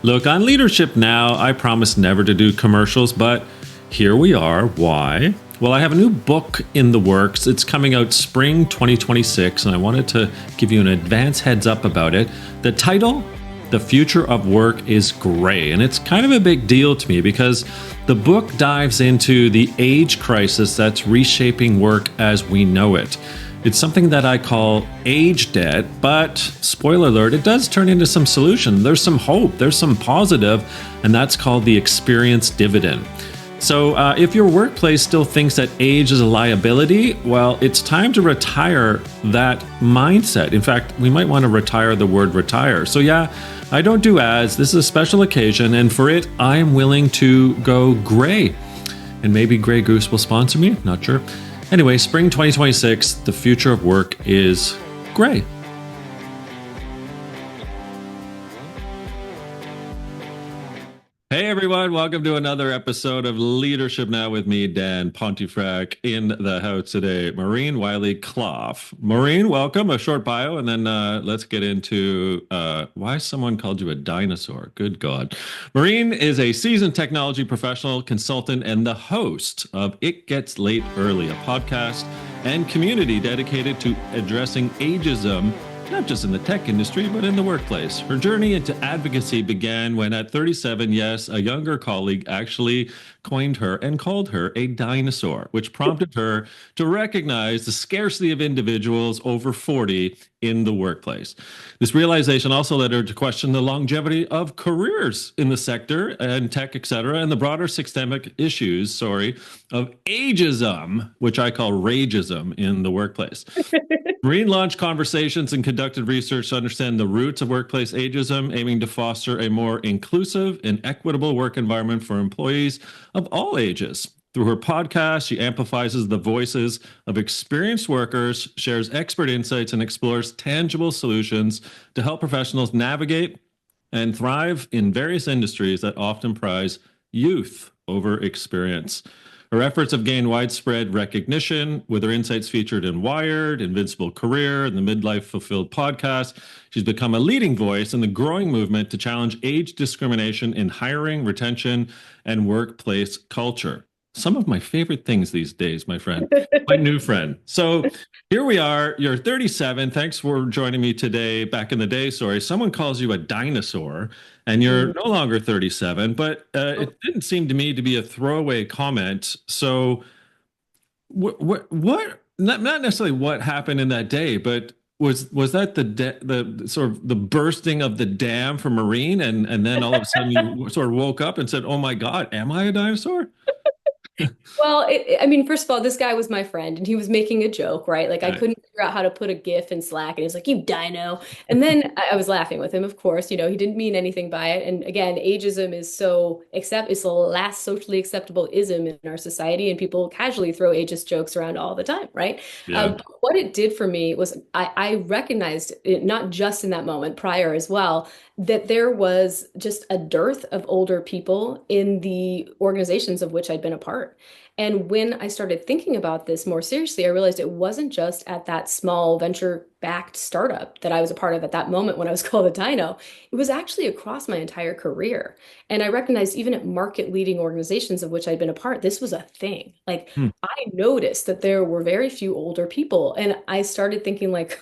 Look, on Leadership Now, I promised never to do commercials, but here we are. Why? Well, I have a new book in the works. It's coming out spring 2026, and I wanted to give you an advance heads up about it. The title, The Future of Work is Gray, and it's kind of a big deal to me because the book dives into the age crisis that's reshaping work as we know it. It's something that I call age debt, but spoiler alert, it does turn into some solution. There's some hope, there's some positive, and that's called the experience dividend. So if your workplace still thinks that age is a liability, well, it's time to retire that mindset. In fact, we might want to retire the word retire. So yeah, I don't do ads. This is a special occasion, and for it, I am willing to go gray. And maybe Grey Goose will sponsor me, not sure. Anyway, spring 2026, the future of work is gray. Hey everyone, welcome to another episode of Leadership Now with me, Dan Pontefract, in the house today. Maureen Wiley Clough. Maureen, welcome. A short bio, and then let's get into why someone called you a dinosaur. Good God. Maureen is a seasoned technology professional, consultant, and the host of It Gets Late Early, a podcast and community dedicated to addressing ageism, not just in the tech industry, but in the workplace. Her journey into advocacy began when at 37, yes, a younger colleague actually coined her and called her a dinosaur, which prompted her to recognize the scarcity of individuals over 40 in the workplace. This realization also led her to question the longevity of careers in the sector and tech, et cetera, and the broader systemic issues, of ageism, which I call rageism in the workplace. Maureen launched conversations and conducted research to understand the roots of workplace ageism, aiming to foster a more inclusive and equitable work environment for employees of all ages. Through her podcast, she amplifies the voices of experienced workers, shares expert insights, and explores tangible solutions to help professionals navigate and thrive in various industries that often prize youth over experience. Her efforts have gained widespread recognition, with her insights featured in Wired, Invincible Career, and the Midlife Fulfilled podcast. She's become a leading voice in the growing movement to challenge age discrimination in hiring, retention, and workplace culture. Some of my favorite things these days, my friend, my new friend. So here we are. You're 37. Thanks for joining me today. Back in the day, someone calls you a dinosaur, and you're no longer 37, but it didn't seem to me to be a throwaway comment. So what not necessarily what happened in that day, but was that the sort of the bursting of the dam for Maureen, and then all of a sudden you sort of woke up and said, "Oh my God, am I a dinosaur?" Well, first of all, this guy was my friend and he was making a joke, right? Like I Right. couldn't figure out how to put a GIF in Slack and he's like, you dino. And then I was laughing with him, of course, he didn't mean anything by it. And again, ageism is it's the last socially acceptable ism in our society. And people casually throw ageist jokes around all the time, right? Yeah. But what it did for me was I recognized it, not just in that moment, prior as well, that there was just a dearth of older people in the organizations of which I'd been a part. And when I started thinking about this more seriously, I realized it wasn't just at that small venture-backed startup that I was a part of at that moment when I was called a dino. It was actually across my entire career. And I recognized even at market-leading organizations of which I'd been a part, this was a thing. Like Hmm. I noticed that there were very few older people. And I started thinking like,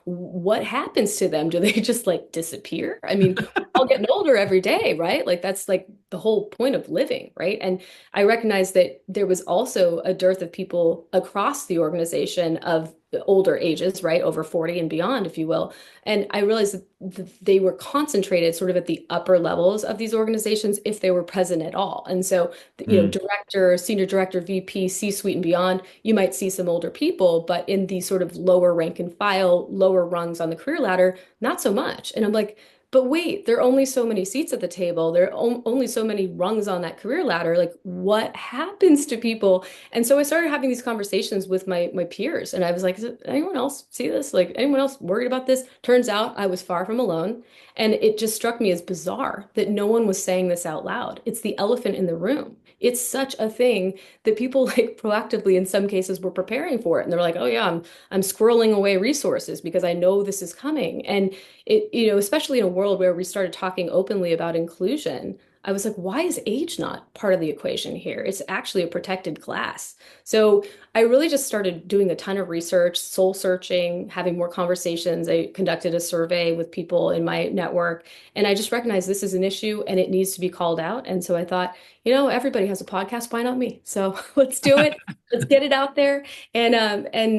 what happens to them? Do they just like disappear? I mean, we're all getting older every day, right? Like that's like the whole point of living, right? And I recognized that there was also a dearth of people across the organization of older ages, right? Over 40 and beyond, if you will. And I realized that they were concentrated sort of at the upper levels of these organizations if they were present at all. And so, Hmm. director, senior director, VP, C-suite and beyond, you might see some older people, but in the sort of lower rank and file, lower rungs on the career ladder, not so much. And I'm like, but wait, there are only so many seats at the table. There are only so many rungs on that career ladder. Like, what happens to people? And so I started having these conversations with my peers, and I was like, "Does anyone else see this? Like, anyone else worried about this?" Turns out I was far from alone, and it just struck me as bizarre that no one was saying this out loud. It's the elephant in the room. It's such a thing that people like proactively in some cases were preparing for it, and they're like, "Oh yeah, I'm squirreling away resources because I know this is coming." And it, especially in a world where we started talking openly about inclusion, I was like, why is age not part of the equation here? It's actually a protected class. So I really just started doing a ton of research, soul searching, having more conversations. I conducted a survey with people in my network, and I just recognized this is an issue and it needs to be called out. And so I thought, everybody has a podcast, why not me? So let's do it. Let's get it out there and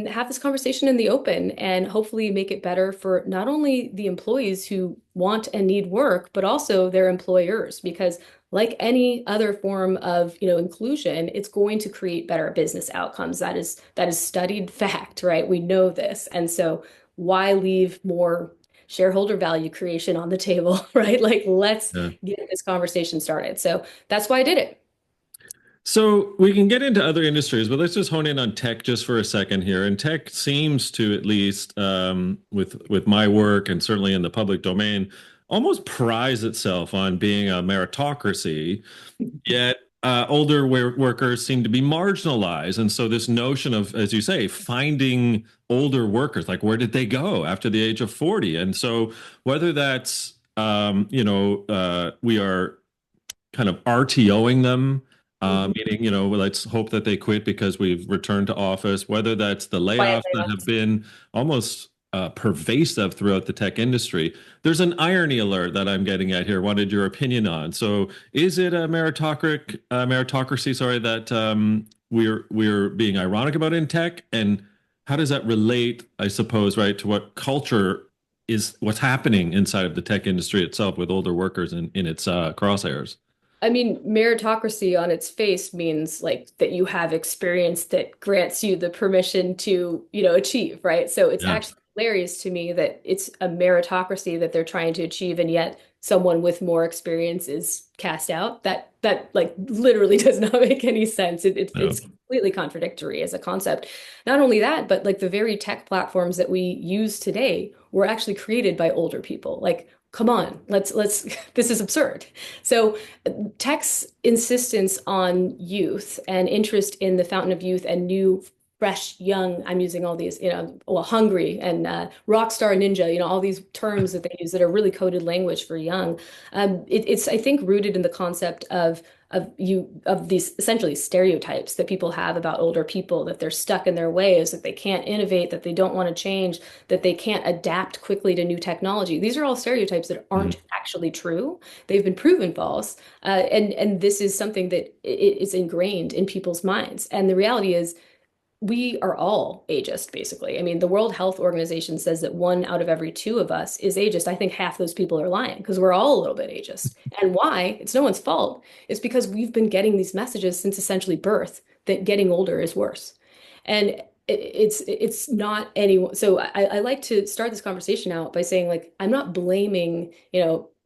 have this conversation in the open and hopefully make it better for not only the employees who want and need work, but also their employers. Because like any other form of, inclusion, it's going to create better business outcomes. That is studied fact, right? We know this. And so why leave more shareholder value creation on the table, right? Like let's Yeah. get this conversation started. So that's why I did it. So we can get into other industries, but let's just hone in on tech just for a second here. And tech seems to, at least with my work and certainly in the public domain, almost prize itself on being a meritocracy. Yet older workers seem to be marginalized, and so this notion of, as you say, finding older workers, like where did they go after the age of 40? And so whether that's we are kind of RTOing them, Mhm. meaning, let's hope that they quit because we've returned to office, whether that's the Quiet layoffs that have layoffs. been almost pervasive throughout the tech industry. There's an irony alert that I'm getting at here. Wanted your opinion on. So is it a meritocracy, sorry, that we're being ironic about in tech? And how does that relate, I suppose, right, to what culture is, what's happening inside of the tech industry itself with older workers in its crosshairs? I mean, meritocracy on its face means like that you have experience that grants you the permission to, achieve, right? So it's Yeah. actually hilarious to me that it's a meritocracy that they're trying to achieve, and yet someone with more experience is cast out. That like literally does not make any sense. Yeah. It's completely contradictory as a concept. Not only that, but like the very tech platforms that we use today were actually created by older people. Like, come on, let's this is absurd. So tech's insistence on youth and interest in the fountain of youth and new, fresh, young, I'm using all these, well, hungry and rock star ninja, all these terms that they use that are really coded language for young. It's, I think, rooted in the concept of these essentially stereotypes that people have about older people, that they're stuck in their ways, that they can't innovate, that they don't want to change, that they can't adapt quickly to new technology. These are all stereotypes that aren't Mhm. actually true. They've been proven false. And this is something that is ingrained in people's minds. And the reality is, we are all ageist, basically. I mean, the World Health Organization says that 1 out of every 2 of us is ageist. I think half those people are lying because we're all a little bit ageist. And why? It's no one's fault. It's because we've been getting these messages since essentially birth that getting older is worse. And it's not anyone. So I like to start this conversation out by saying, like, I'm not blaming,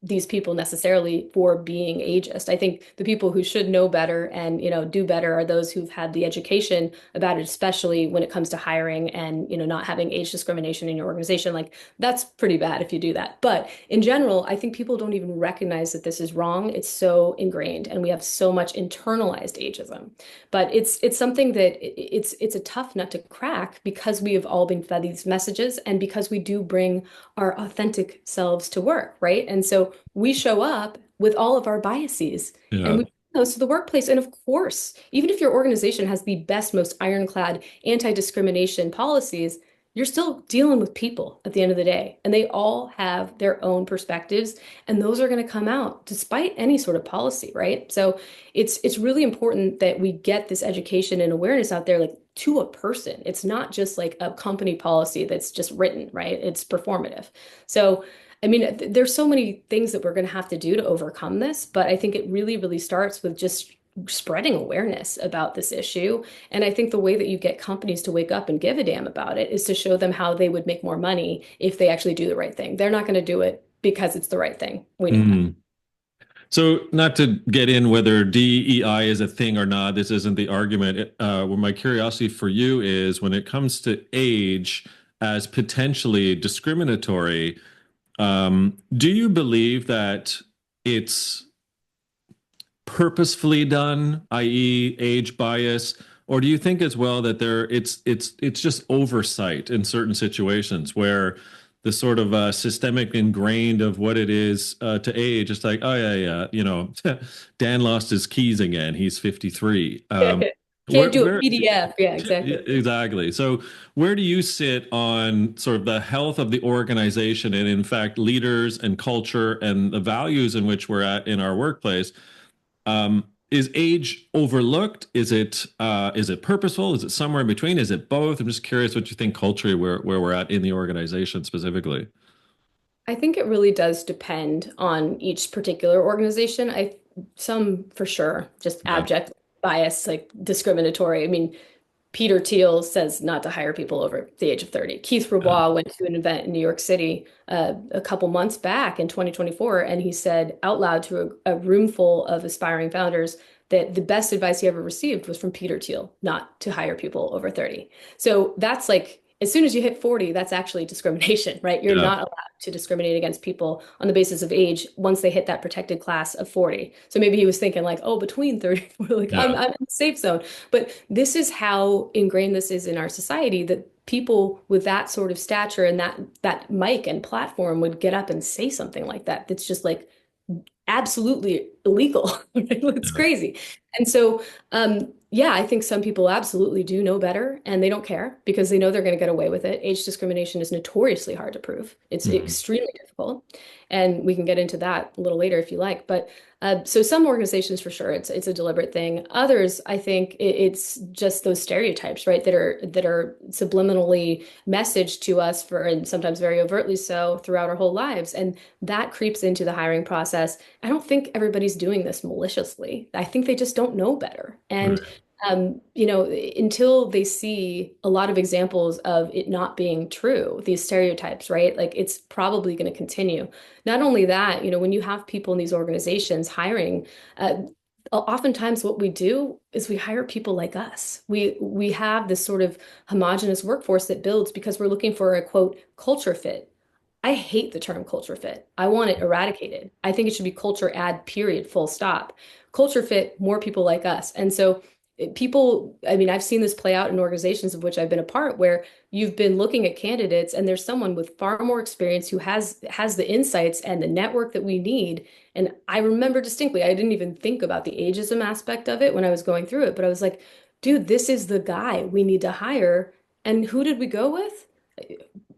these people necessarily for being ageist. I think the people who should know better and, do better are those who've had the education about it, especially when it comes to hiring and, not having age discrimination in your organization. Like that's pretty bad if you do that. But in general, I think people don't even recognize that this is wrong. It's so ingrained and we have so much internalized ageism. But it's something that it's a tough nut to crack because we have all been fed these messages and because we do bring our authentic selves to work, right? And so we show up with all of our biases and Yeah. we bring those to the workplace. And of course, even if your organization has the best, most ironclad anti-discrimination policies, you're still dealing with people at the end of the day. And they all have their own perspectives, and those are going to come out despite any sort of policy, right? So it's really important that we get this education and awareness out there, like to a person. It's not just like a company policy that's just written, right? It's performative. So I mean, there's so many things that we're going to have to do to overcome this, but I think it really, really starts with just spreading awareness about this issue. And I think the way that you get companies to wake up and give a damn about it is to show them how they would make more money if they actually do the right thing. They're not going to do it because it's the right thing. We know that. Mhm. So, not to get in whether DEI is a thing or not, this isn't the argument. Well, my curiosity for you is when it comes to age as potentially discriminatory, do you believe that it's purposefully done, i.e., age bias, or do you think as well that it's just oversight in certain situations where the sort of systemic ingrained of what it is to age. It's like, oh yeah, yeah, Dan lost his keys again. He's 53. Can't do a Where PDF. Yeah, Yeah, exactly. exactly. So, where do you sit on sort of the health of the organization and, in fact, leaders and culture and the values in which we're at in our workplace? Is age overlooked? Is it purposeful? Is it somewhere in between? Is it both? I'm just curious what you think culturally where we're at in the organization specifically. I think it really does depend on each particular organization. Some for sure, just Yeah. abject bias, like discriminatory. I mean, Peter Thiel says not to hire people over the age of 30. Keith Yeah. Rabois went to an event in New York City a couple months back in 2024, and he said out loud to a room full of aspiring founders that the best advice he ever received was from Peter Thiel, not to hire people over 30. So that's like, as soon as you hit 40, that's actually discrimination, right? You're Yeah. not allowed to discriminate against people on the basis of age once they hit that protected class of 40. So maybe he was thinking like, oh, between 30, like Yeah. I'm in the safe zone. But this is how ingrained this is in our society that people with that sort of stature and that mic and platform would get up and say something like that. That's just like absolutely illegal. It's Yeah. crazy. And so, yeah, I think some people absolutely do know better and they don't care because they know they're going to get away with it. Age discrimination is notoriously hard to prove. It's Mhm. extremely difficult. And we can get into that a little later if you like. But so some organizations for sure, it's a deliberate thing. Others, I think it's just those stereotypes, right, that are subliminally messaged to us for, and sometimes very overtly so, throughout our whole lives. And that creeps into the hiring process. I don't think everybody's doing this maliciously. I think they just don't know better. And Right. until they see a lot of examples of it not being true, these stereotypes, right? Like it's probably going to continue. Not only that, when you have people in these organizations hiring, oftentimes what we do is we hire people like us. We have this sort of homogenous workforce that builds because we're looking for a quote culture fit. I hate the term culture fit. I want it eradicated. I think it should be culture add, period, full stop. Culture fit, more people like us. And so people, I mean, I've seen this play out in organizations of which I've been a part where you've been looking at candidates and there's someone with far more experience who has the insights and the network that we need. And I remember distinctly, I didn't even think about the ageism aspect of it when I was going through it, but I was like, dude, this is the guy we need to hire. And who did we go with?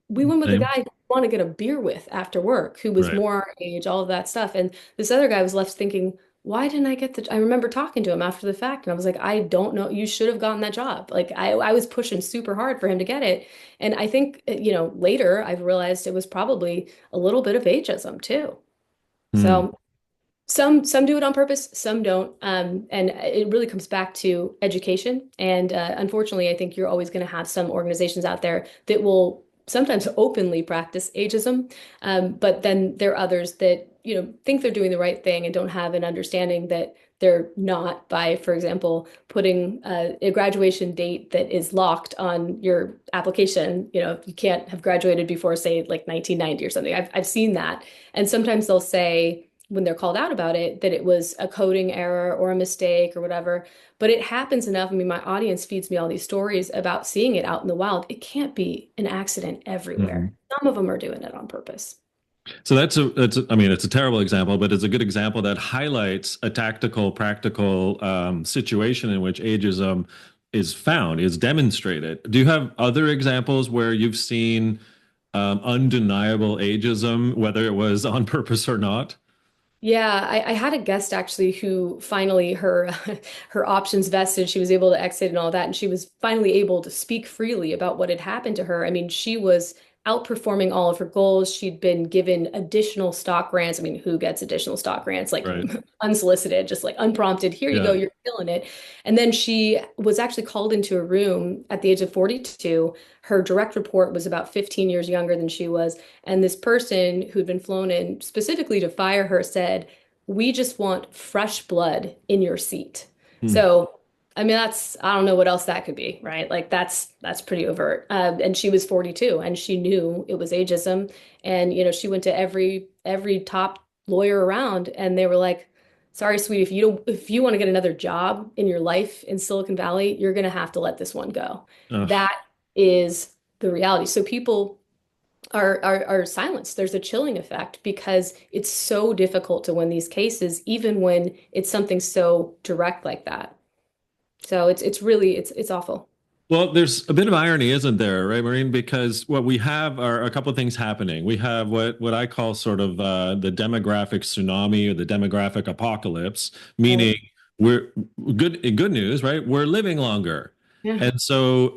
We went with the Same. guy who want to get a beer with after work, who was Right. more our age, all of that stuff. And this other guy was left thinking, why didn't I get the, I remember talking to him after the fact, and I was like, I don't know, you should have gotten that job. Like I was pushing super hard for him to get it. And I think, later I've realized it was probably a little bit of ageism too. Hmm. So some do it on purpose, some don't. And it really comes back to education. And unfortunately, I think you're always going to have some organizations out there that will sometimes openly practice ageism. But then there are others that, think they're doing the right thing and don't have an understanding that they're not by, for example, putting a graduation date that is locked on your application. You can't have graduated before, say, like 1990 or something. I've seen that. And sometimes they'll say, when they're called out about it, that it was a coding error or a mistake or whatever. But it happens enough. I mean, my audience feeds me all these stories about seeing it out in the wild. It can't be an accident everywhere. Mhm. Some of them are doing it on purpose. So I mean, it's a terrible example, but it's a good example that highlights a tactical, practical situation in which ageism is found, is demonstrated. Do you have other examples where you've seen undeniable ageism, whether it was on purpose or not? Yeah, I had a guest actually who finally her her options vested. She was able to exit and all that, and she was finally able to speak freely about what had happened to her. I mean, she was outperforming all of her goals. She'd been given additional stock grants. I mean, who gets additional stock grants? Like Right. unsolicited, just like unprompted. Here you go, Yeah. you're killing it. And then she was actually called into a room at the age of 42. Her direct report was about 15 years younger than she was. And this person who'd been flown in specifically to fire her said, we just want fresh blood in your seat. Hmm. So, I mean, I don't know what else that could be, right? Like that's pretty overt. And she was 42 and she knew it was ageism. And, she went to every top lawyer around and they were like, sorry, sweetie, if you want to get another job in your life in Silicon Valley, you're going to have to let this one go. Ugh. That is the reality. So people are silenced. There's a chilling effect because it's so difficult to win these cases, even when it's something so direct like that. So it's really it's awful. Well, there's a bit of irony, isn't there, right, Maureen? Because what we have are a couple of things happening. We have what I call sort of the demographic tsunami or the demographic apocalypse, Right. meaning we're good news, right? We're living longer. Yeah. And so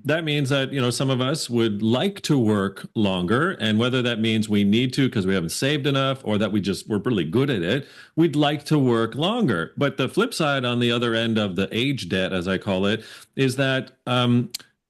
that means that, some of us would like to work longer. And whether that means we need to because we haven't saved enough or that we're really good at it, we'd like to work longer. But the flip side on the other end of the age debt, as I call it, is that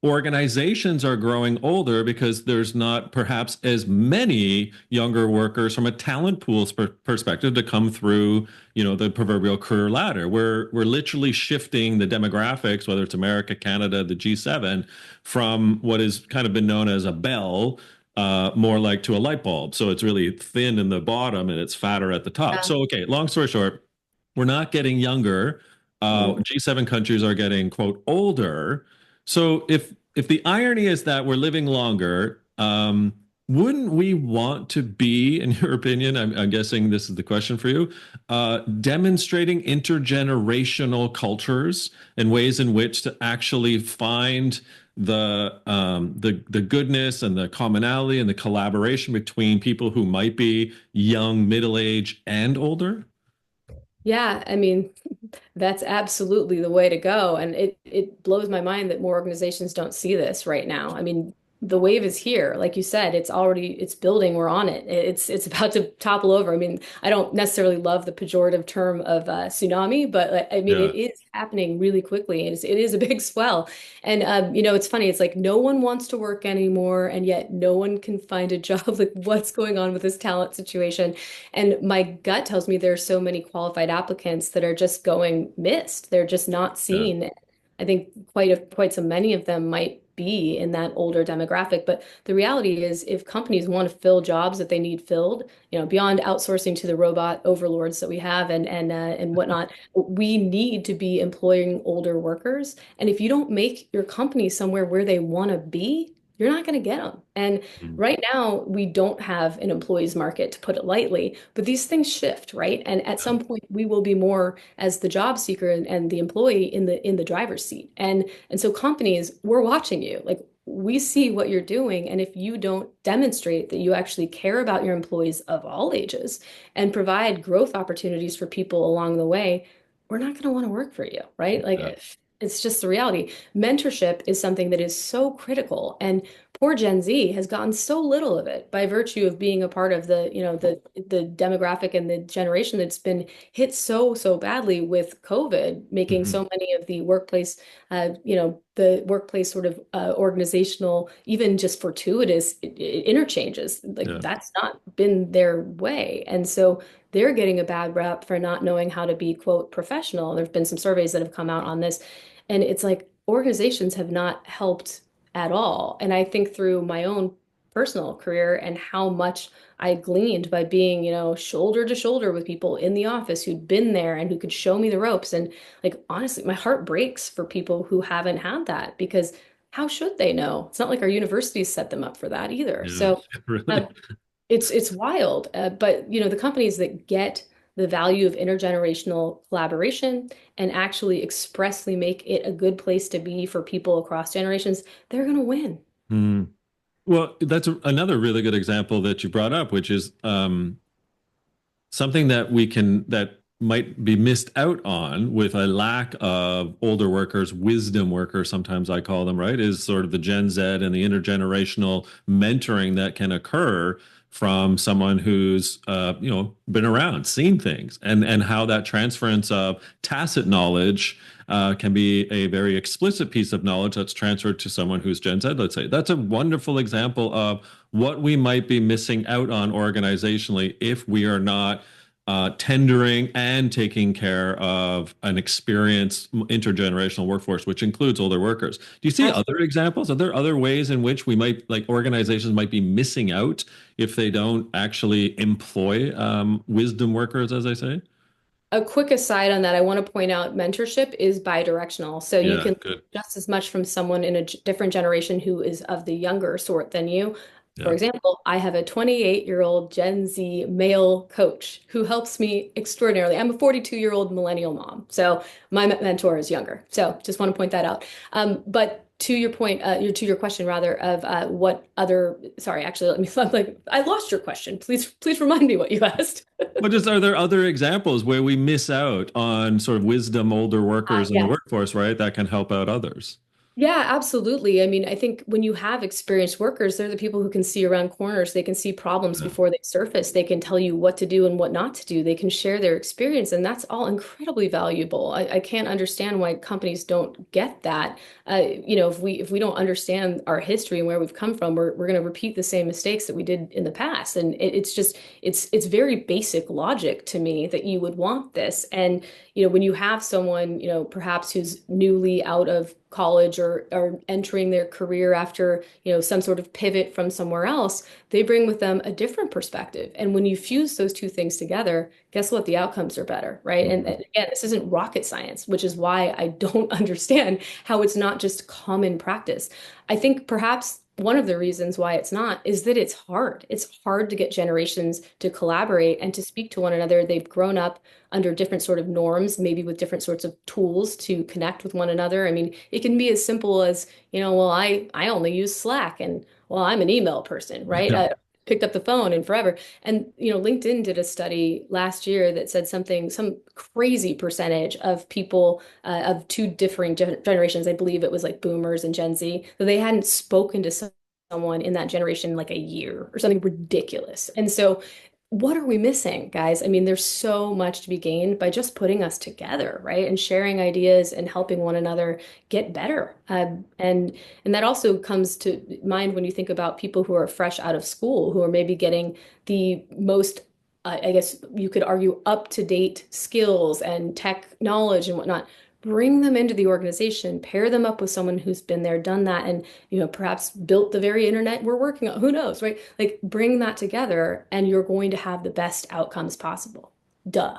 organizations are growing older because there's not perhaps as many younger workers from a talent pools perspective to come through, the proverbial career ladder. We're literally shifting the demographics, whether it's America, Canada, the G7, from what has kind of been known as a bell. More like to a light bulb. So it's really thin in the bottom and it's fatter at the top. Yeah. So, okay, long story short, we're not getting younger. Mm. G7 countries are getting, quote, older. So if the irony is that we're living longer, wouldn't we want to be, in your opinion, I'm guessing this is the question for you, demonstrating intergenerational cultures and ways in which to actually find the goodness and the commonality and the collaboration between people who might be young, middle age, and older? Yeah, I mean, that's absolutely the way to go. And it blows my mind that more organizations don't see this right now. I mean, the wave is here. Like you said, it's building, we're on it. It's about to topple over. I mean, I don't necessarily love the pejorative term of tsunami, but I mean, Yeah, it is happening really quickly. It is a big swell. And it's funny, it's like no one wants to work anymore, and yet no one can find a job. Like, what's going on with this talent situation? And my gut tells me there are so many qualified applicants that are just going missed. They're just not yeah, seen. I think quite so many of them might be in that older demographic. But the reality is, if companies want to fill jobs that they need filled, beyond outsourcing to the robot overlords that we have and whatnot, we need to be employing older workers. And if you don't make your company somewhere where they want to be, you're not going to get them. And mm, right now, we don't have an employees market, to put it lightly, but these things shift, right? And at yeah, some point, we will be more as the job seeker and the employee in the driver's seat. And so companies, we're watching you. Like, we see what you're doing, and if you don't demonstrate that you actually care about your employees of all ages and provide growth opportunities for people along the way, we're not going to want to work for you, right? Like, yeah. it's just the reality. Mentorship is something that is so critical, and poor Gen Z has gotten so little of it by virtue of being a part of the demographic and the generation that's been hit so badly with COVID, making Mhm. so many of the workplace sort of organizational, even just fortuitous interchanges, like Yeah. that's not been their way. And so they're getting a bad rep for not knowing how to be, quote, professional. There've been some surveys that have come out on this. And it's like organizations have not helped at all. And I think through my own personal career and how much I gleaned by being, shoulder to shoulder with people in the office who'd been there and who could show me the ropes. And like, honestly, my heart breaks for people who haven't had that because how should they know? It's not like our universities set them up for that either. Yeah, So really. um, it's wild. But the companies that get the value of intergenerational collaboration and actually expressly make it a good place to be for people across generations, they're going to win. Hmm. Well, that's another really good example that you brought up, which is something that might be missed out on with a lack of older workers, wisdom workers, sometimes I call them, right, is sort of the Gen Z and the intergenerational mentoring that can occur from someone who's been around, seen things, and how that transference of tacit knowledge can be a very explicit piece of knowledge that's transferred to someone who's Gen Z, let's say. That's a wonderful example of what we might be missing out on organizationally if we are not tendering and taking care of an experienced intergenerational workforce, which includes older workers. Do you see other Absolutely. examples? Are there other ways in which we might, like organizations might be missing out if they don't actually employ wisdom workers, as I say? A quick aside on that, I want to point out mentorship is bi-directional. So you Yeah, can good. just as much from someone in a different generation who is of the younger sort than you, For Yeah. example, I have a 28-year-old Gen Z male coach who helps me extraordinarily. I'm a 42-year-old millennial mom, so my mentor is younger. So just want to point that out. But to your point, to your question rather of what other, sorry, actually, let me, I'm like, I lost your question. Please remind me what you asked. But just are there other examples where we miss out on sort of wisdom older workers in the Yeah. workforce, right? That can help out others. Yeah, absolutely. I mean, I think when you have experienced workers, they're the people who can see around corners. They can see problems Yeah. before they surface. They can tell you what to do and what not to do. They can share their experience, and that's all incredibly valuable. I can't understand why companies don't get that. If we don't understand our history and where we've come from, we're going to repeat the same mistakes that we did in the past. And it's just it's very basic logic to me that you would want this. And when you have someone, perhaps who's newly out of college or entering their career after, some sort of pivot from somewhere else, they bring with them a different perspective. And when you fuse those two things together, guess what? The outcomes are better, right? And Mhm. again, this isn't rocket science, which is why I don't understand how it's not just common practice. I think perhaps one of the reasons why it's not is that it's hard. It's hard to get generations to collaborate and to speak to one another. They've grown up under different sort of norms, maybe with different sorts of tools to connect with one another. I mean, it can be as simple as, well, I only use Slack and well, I'm an email person, right? Yeah. I picked up the phone and forever. And, LinkedIn did a study last year that said some crazy percentage of people of two differing generations, I believe it was like boomers and Gen Z, that they hadn't spoken to someone in that generation like a year or something ridiculous. And so what are we missing, guys? I mean, there's so much to be gained by just putting us together, right? And sharing ideas and helping one another get better. And that also comes to mind when you think about people who are fresh out of school, who are maybe getting the most, I guess you could argue, up-to-date skills and tech knowledge and whatnot. Bring them into the organization, pair them up with someone who's been there, done that, and perhaps built the very internet we're working on. Who knows, right? Like bring that together and you're going to have the best outcomes possible. Duh.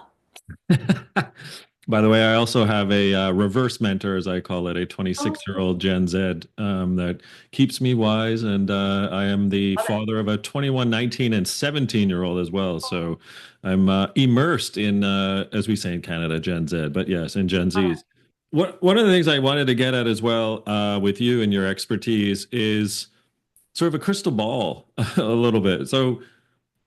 By the way, I also have a reverse mentor, as I call it, a Oh, 26-year-old Gen Z that keeps me wise. And I am the love it. father of a 21, 19, and 17-year-old as well. So I'm immersed in, as we say in Canada, Gen Z, but yes, in Gen Zs. One of the things I wanted to get at as well with you and your expertise is sort of a crystal ball a little bit. So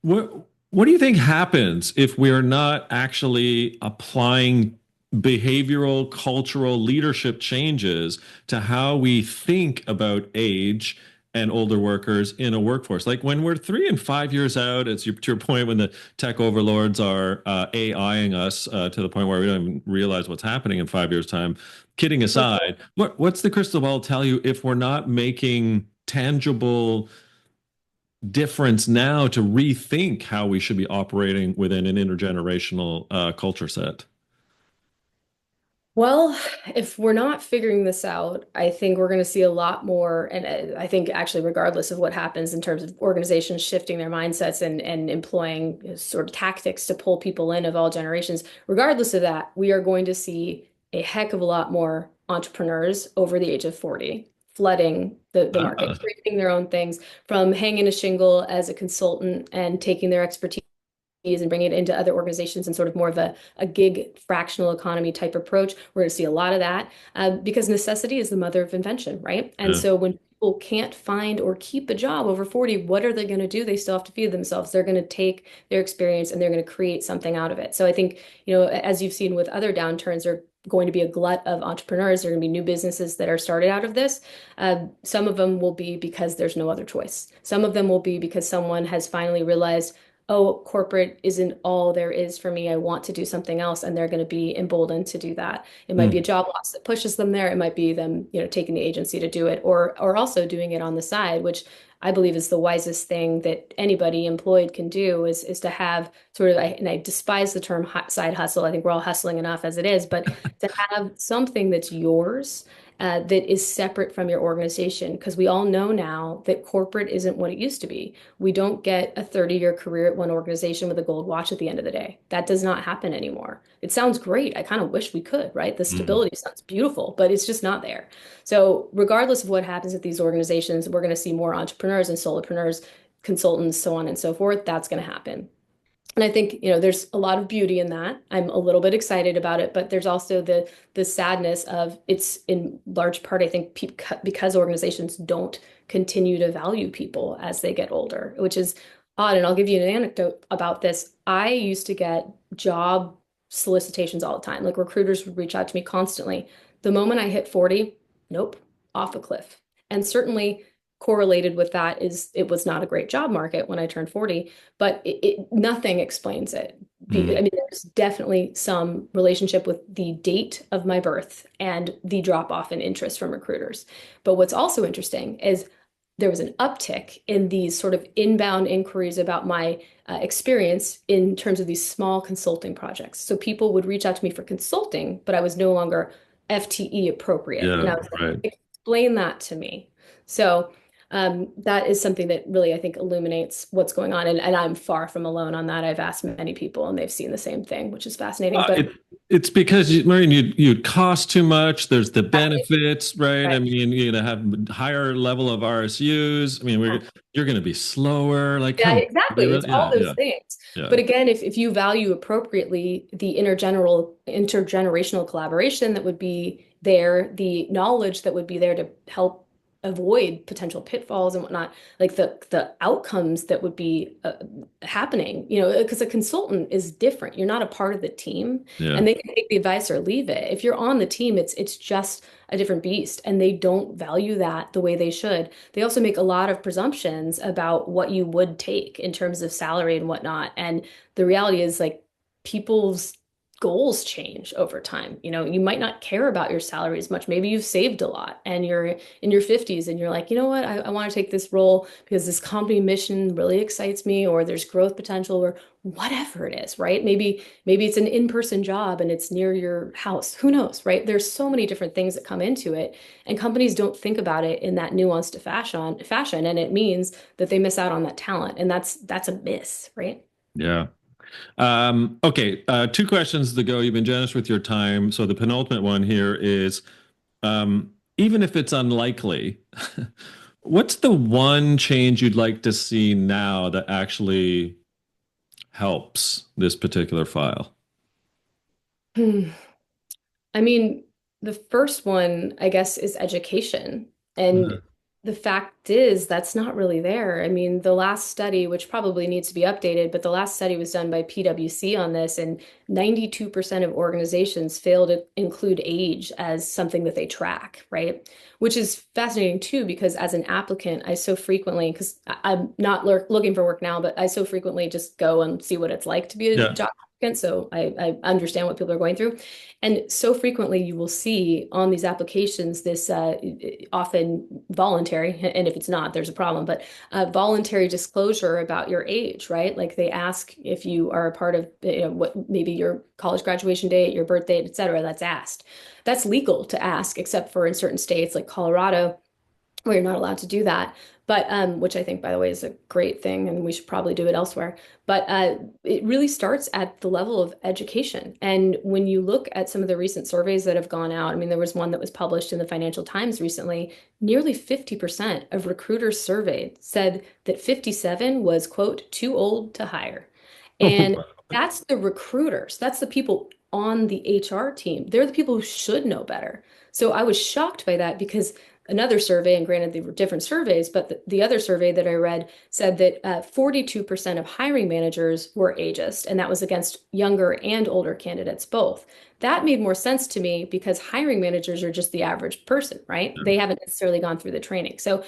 what do you think happens if we're not actually applying behavioral, cultural leadership changes to how we think about age and older workers in a workforce? Like when we're 3 and 5 years out, it's to your point when the tech overlords are AIing us to the point where we don't even realize what's happening in 5 years' time. Kidding aside, what's the crystal ball tell you if we're not making tangible difference now to rethink how we should be operating within an intergenerational culture set? Well, if we're not figuring this out, I think we're going to see a lot more. And I think actually, regardless of what happens in terms of organizations shifting their mindsets and employing sort of tactics to pull people in of all generations, regardless of that, we are going to see a heck of a lot more entrepreneurs over the age of 40 flooding the market, Ah, creating their own things from hanging a shingle as a consultant and taking their expertise and bringing it into other organizations and sort of more of a gig fractional economy type approach. We're going to see a lot of that because necessity is the mother of invention, right? And yeah. so when people can't find or keep a job over 40, what are they going to do? They still have to feed themselves. They're going to take their experience and they're going to create something out of it. So I think, as you've seen with other downturns, there are going to be a glut of entrepreneurs. There are going to be new businesses that are started out of this. Some of them will be because there's no other choice. Some of them will be because someone has finally realized, oh, corporate isn't all there is for me. I want to do something else, and they're going to be emboldened to do that. It might be a Mm. job loss that pushes them there. It might be them, taking the agency to do it, or also doing it on the side, which I believe is the wisest thing that anybody employed can do is to have sort of, and I despise the term side hustle. I think we're all hustling enough as it is, but to have something that's yours that is separate from your organization. Because we all know now that corporate isn't what it used to be. We don't get a 30-year career at one organization with a gold watch at the end of the day. That does not happen anymore. It sounds great. I kind of wish we could, right? The Mm. stability sounds beautiful, but it's just not there. So, regardless of what happens at these organizations, we're going to see more entrepreneurs and solopreneurs consultants, so on and so forth, that's going to happen. And I think, there's a lot of beauty in that. I'm a little bit excited about it, but there's also the sadness of it's in large part, I think, because organizations don't continue to value people as they get older, which is odd. And I'll give you an anecdote about this. I used to get job solicitations all the time. Like recruiters would reach out to me constantly. The moment I hit 40, nope, off a cliff. And certainly correlated with that is it was not a great job market when I turned 40, but nothing explains it. I Mm. mean, there's definitely some relationship with the date of my birth and the drop off in interest from recruiters. But what's also interesting is there was an uptick in these sort of inbound inquiries about my experience in terms of these small consulting projects. So people would reach out to me for consulting, but I was no longer FTE appropriate. And Yeah, I was right. like, explain that to me. So that is something that really, I think, illuminates what's going on. And I'm far from alone on that. I've asked many people and they've seen the same thing, which is fascinating. But It's because Maureen, you'd cost too much. There's the exactly, benefits, right? I right. mean, you're gonna have higher level of RSUs. I mean, you're gonna be slower. Like, Yeah, come on. exactly. It's all Yeah, those yeah, things. yeah, But again, if you value appropriately the intergenerational collaboration that would be there, the knowledge that would be there to help avoid potential pitfalls and whatnot, like the outcomes that would be happening, because a consultant is different. You're not a part of the team, yeah, and they can take the advice or leave it. If you're on the team, it's just a different beast, and they don't value that the way they should. They also make a lot of presumptions about what you would take in terms of salary and whatnot. And the reality is, like, people's goals change over time. You might not care about your salary as much. Maybe you've saved a lot and you're in your 50s and you're like, you know what, I want to take this role because this company mission really excites me, or there's growth potential, or whatever it is, right? Maybe it's an in-person job and it's near your house. Who knows, right? There's so many different things that come into it. And companies don't think about it in that nuanced fashion, and it means that they miss out on that talent, and that's a miss, right? yeah. Okay, two questions to go. You've been generous with your time. So the penultimate one here is, even if it's unlikely, what's the one change you'd like to see now that actually helps this particular file? Hmm. I mean, the first one, I guess, is education. And Mhm. the fact is, that's not really there. I mean, the last study, which probably needs to be updated, but the last study was done by PwC on this, and 92% of organizations fail to include age as something that they track, right? Which is fascinating too, because as an applicant, I so frequently, because I'm not looking for work now, but I so frequently just go and see what it's like to be a Yeah. job applicant. So I understand what people are going through. And so frequently you will see on these applications this often voluntary, and if it's not, there's a problem, but voluntary disclosure about your age, right? Like they ask if you are a part of, what maybe your college graduation date, your birth date, et cetera, that's asked. That's legal to ask, except for in certain states like Colorado, where you're not allowed to do that. But which I think, by the way, is a great thing, and we should probably do it elsewhere. But it really starts at the level of education. And when you look at some of the recent surveys that have gone out, I mean, there was one that was published in the Financial Times recently. Nearly 50% of recruiters surveyed said that 57 was, quote, too old to hire. And that's the recruiters. That's the people on the HR team. They're the people who should know better. So I was shocked by that because another survey, and granted they were different surveys, but the other survey that I read said that 42% of hiring managers were ageist, and that was against younger and older candidates both. That made more sense to me because hiring managers are just the average person, right? They haven't necessarily gone through the training. So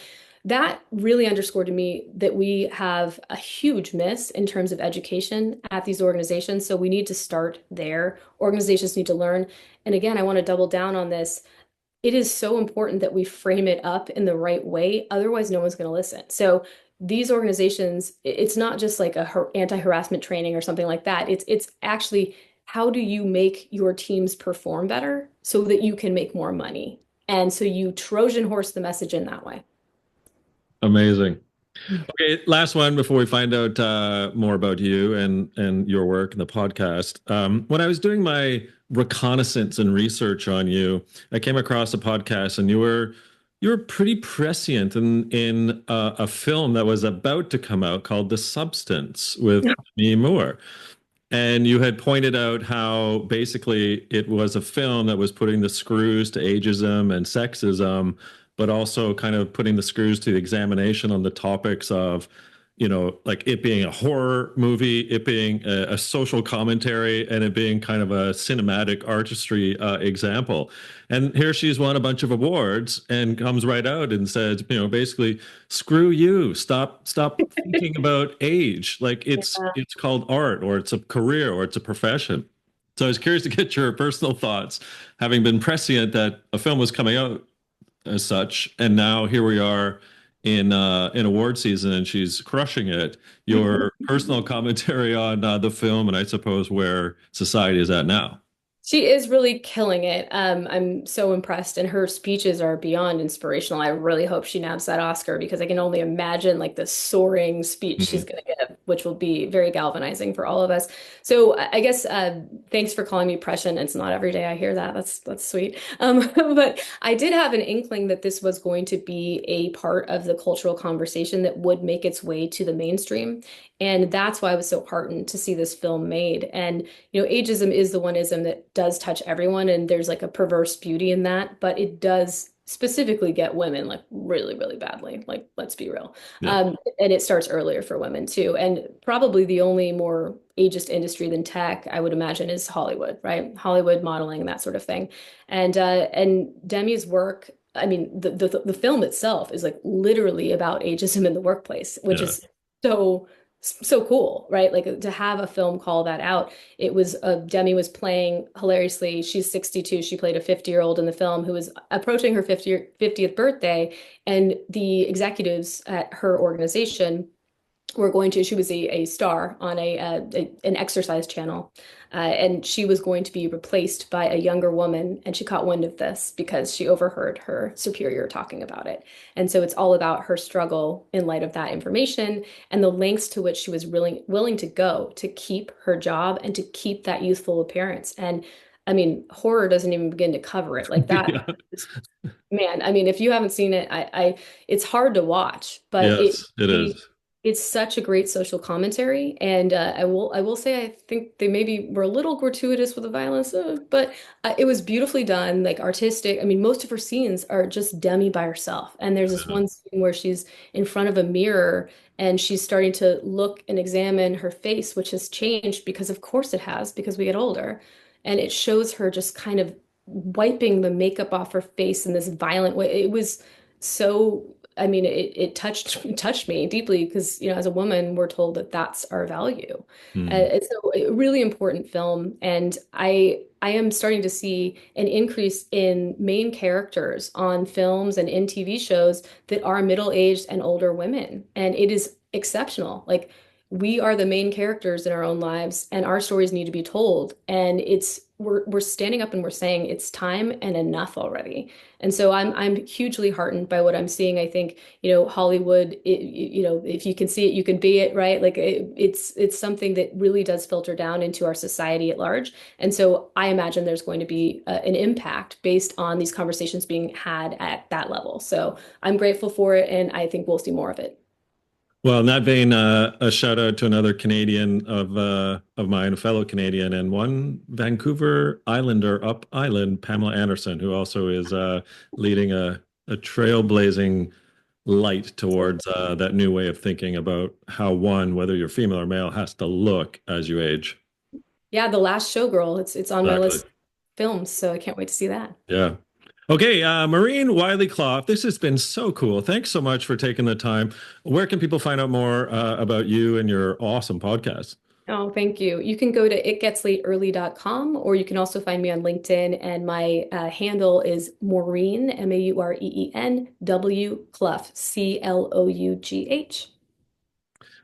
that really underscored to me that we have a huge miss in terms of education at these organizations. So we need to start there. Organizations need to learn. And again, I want to double down on this. It is so important that we frame it up in the right way. Otherwise, no one's going to listen. So these organizations, it's not just like a anti-harassment training or something like that. It's actually how do you make your teams perform better so that you can make more money? And so you Trojan horse the message in that way. Amazing. Okay, last one before we find out more about you and your work and the podcast. When I was doing my reconnaissance and research on you, I came across a podcast, and you were pretty prescient in a film that was about to come out called The Substance with Demi Moore. And you had pointed out how basically it was a film that was putting the screws to ageism and sexism, but also kind of putting the screws to the examination on the topics of, like it being a horror movie, it being a social commentary, and it being kind of a cinematic artistry example. And here she's won a bunch of awards and comes right out and says, basically, screw you. Stop thinking about age. Like it's called art, or it's a career, or it's a profession. So I was curious to get your personal thoughts, having been prescient that a film was coming out as such, and now here we are in award season, and she's crushing it. Your personal commentary on the film, and I suppose where society is at now. She is really killing it. I'm so impressed, and her speeches are beyond inspirational. I really hope she nabs that Oscar because I can only imagine like the soaring speech she's Mhm. going to give, which will be very galvanizing for all of us. So I guess thanks for calling me prescient. It's not every day I hear that. That's sweet. But I did have an inkling that this was going to be a part of the cultural conversation that would make its way to the mainstream, and that's why I was so heartened to see this film made. And ageism is the one ism that does touch everyone, and there's like a perverse beauty in that, but it does specifically get women like really, really badly. Like, let's be real. Yeah, And it starts earlier for women too. And probably the only more ageist industry than tech, I would imagine, is Hollywood, right? Hollywood modeling and that sort of thing. And Demi's work, I mean, the film itself is like literally about ageism in the workplace, which yeah. is so cool, right? Like to have a film call that out. It was Demi was playing hilariously. She's 62. She played a 50-year-old in the film who was approaching her 50th birthday, and the executives at her organization were going to, she was a star on an exercise channel, and she was going to be replaced by a younger woman, and she caught wind of this because she overheard her superior talking about it. And so it's all about her struggle in light of that information and the lengths to which she was really willing to go to keep her job and to keep that youthful appearance. And I mean, horror doesn't even begin to cover it like that. Yeah. Man, I mean, if you haven't seen it, it's hard to watch, but Yes, it really, is. it's such a great social commentary. And I will say, I think they maybe were a little gratuitous with the violence, but it was beautifully done, like artistic. I mean, most of her scenes are just Demi by herself, and there's this Uh, one scene where she's in front of a mirror and she's starting to look and examine her face, which has changed because, of course, it has, because we get older, and it shows her just kind of wiping the makeup off her face in this violent way. It was so, I mean, it touched me deeply because, as a woman, we're told that that's our value. hmm. It's a really important film, and I am starting to see an increase in main characters on films and in TV shows that are middle-aged and older women, and it is exceptional. Like we are the main characters in our own lives, and our stories need to be told. And we're standing up and we're saying it's time and enough already. And so I'm hugely heartened by what I'm seeing. I think, Hollywood, if you can see it, you can be it, right? Like it's something that really does filter down into our society at large. And so I imagine there's going to be an impact based on these conversations being had at that level. So I'm grateful for it, and I think we'll see more of it. Well, in that vein, a shout out to another Canadian of mine, a fellow Canadian, and one Vancouver Islander up island, Pamela Anderson, who also is leading a trailblazing light towards that new way of thinking about how one, whether you're female or male, has to look as you age. Yeah, The Last Showgirl. It's on my Exactly. list of films, so I can't wait to see that. Yeah. Okay, Maureen Wiley Clough, this has been so cool. Thanks so much for taking the time. Where can people find out more about you and your awesome podcast? Oh, thank you. You can go to itgetslateearly.com, or you can also find me on LinkedIn, and my handle is Maureen, Maureen W. Clough, Clough.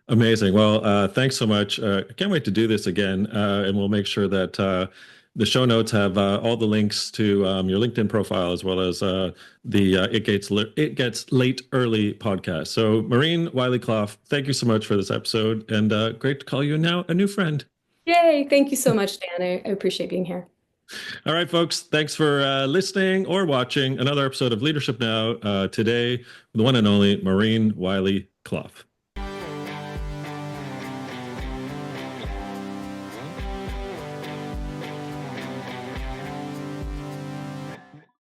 Amazing. Well, thanks so much. I can't wait to do this again, and we'll make sure that the show notes have all the links to your LinkedIn profile as well as the It Gets Late Early podcast. So, Maureen Wiley Clough, thank you so much for this episode, and great to call you now a new friend. Yay, thank you so much, Dan. I appreciate being here. All right, folks. Thanks for listening or watching another episode of Leadership Now. Today, the one and only Maureen Wiley Clough.